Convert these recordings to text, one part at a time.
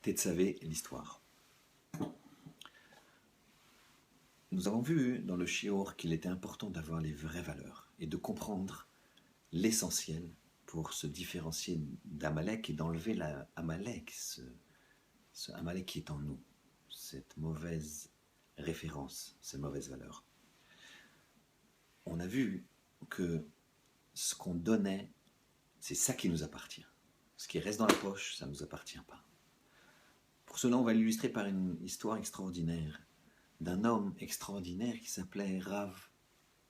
Tetzavé, l'histoire. Nous avons vu dans le shiur qu'il était important d'avoir les vraies valeurs et de comprendre l'essentiel pour se différencier d'Amalek et d'enlever Amalek, ce Amalek qui est en nous, cette mauvaise référence, ces mauvaises valeurs. On a vu que ce qu'on donnait, c'est ça qui nous appartient. Ce qui reste dans la poche, ça ne nous appartient pas. Pour cela, on va l'illustrer par une histoire extraordinaire d'un homme extraordinaire qui s'appelait Rav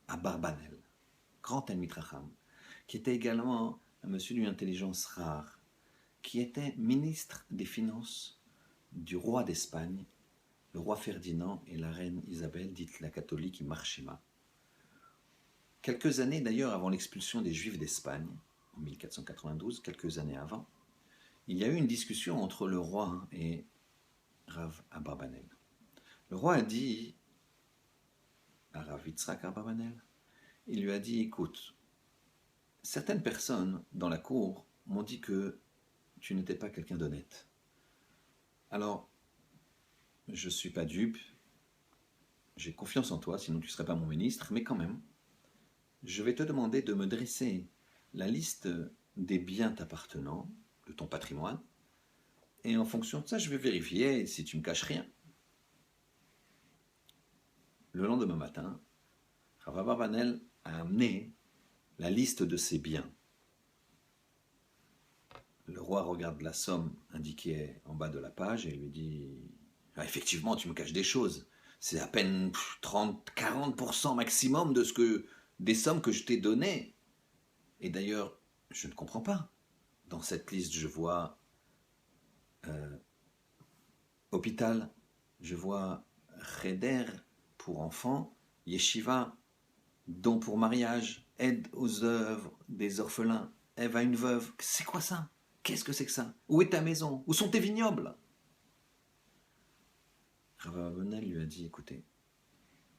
Abarbanel, grand Talmid Chacham, qui était également un monsieur d'une intelligence rare, qui était ministre des Finances du roi d'Espagne, le roi Ferdinand et la reine Isabelle, dite la catholique Marchema. Quelques années d'ailleurs avant l'expulsion des Juifs d'Espagne, en 1492, quelques années avant, il y a eu une discussion entre le roi et Rav Abarbanel. Le roi a dit à Rav Yitzhak Abarbanel, il lui a dit, écoute, certaines personnes dans la cour m'ont dit que tu n'étais pas quelqu'un d'honnête. Alors, je ne suis pas dupe, j'ai confiance en toi, sinon tu ne serais pas mon ministre, mais quand même, je vais te demander de me dresser la liste des biens t'appartenant, de ton patrimoine, et en fonction de ça, je vais vérifier si tu ne me caches rien. Le lendemain matin, Rav Abarbanel a amené la liste de ses biens. Le roi regarde la somme indiquée en bas de la page et lui dit ah, « Effectivement, tu me caches des choses. C'est à peine 30-40% maximum des sommes que je t'ai données. Et d'ailleurs, je ne comprends pas. Dans cette liste, je vois hôpital, je vois cheder pour enfants, yeshiva, don pour mariage, aide aux œuvres des orphelins, aide à une veuve. C'est quoi ça? Qu'est-ce que c'est que ça? Où est ta maison? Où sont tes vignobles? » Rav Abarbanel lui a dit, écoutez,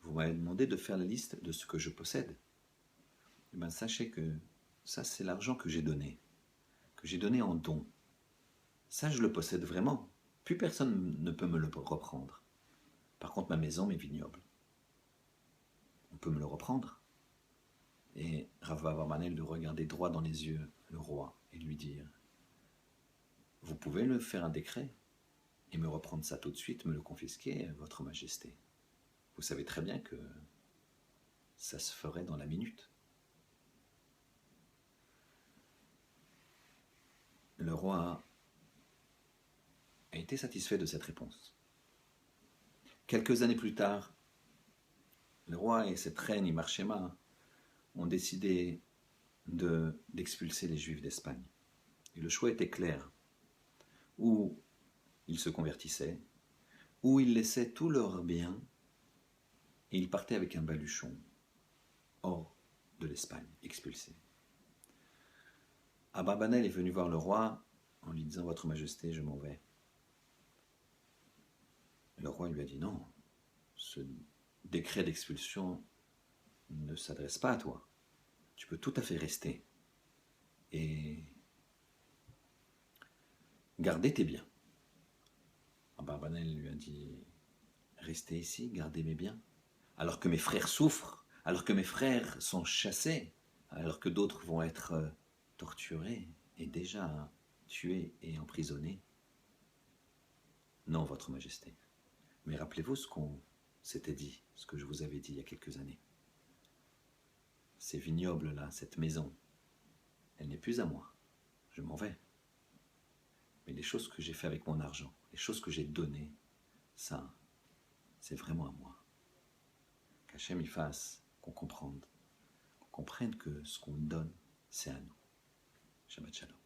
vous m'avez demandé de faire la liste de ce que je possède. Eh bien, sachez que ça, c'est l'argent que j'ai donné en don. Ça, je le possède vraiment. Plus personne ne peut me le reprendre. Par contre, ma maison, mes vignobles, on peut me le reprendre. Et Rav Abarbanel de regarder droit dans les yeux le roi et lui dire, vous pouvez le faire un décret et me reprendre ça tout de suite, me le confisquer, votre majesté. Vous savez très bien que ça se ferait dans la minute. Le roi a été satisfait de cette réponse. Quelques années plus tard, le roi et cette reine Marchema ont décidé d'expulser les Juifs d'Espagne. Et le choix était clair. Ou ils se convertissaient, ou ils laissaient tous leurs biens et ils partaient avec un baluchon hors de l'Espagne, expulsés. Abarbanel est venu voir le roi en lui disant « Votre Majesté, je m'en vais ». Le roi lui a dit « Non, ce décret d'expulsion ne s'adresse pas à toi. Tu peux tout à fait rester et garder tes biens. » Abarbanel lui a dit « Restez ici, gardez mes biens, alors que mes frères souffrent, alors que mes frères sont chassés, alors que d'autres vont être torturés et déjà tués et emprisonnés. Non, votre Majesté. Mais rappelez-vous ce qu'on s'était dit, ce que je vous avais dit il y a quelques années. Ces vignobles-là, cette maison, elle n'est plus à moi. Je m'en vais. Mais les choses que j'ai fait avec mon argent, les choses que j'ai données, ça, c'est vraiment à moi. Qu'Hachem y fasse qu'on comprenne que ce qu'on donne, c'est à nous. Shabbat Shalom.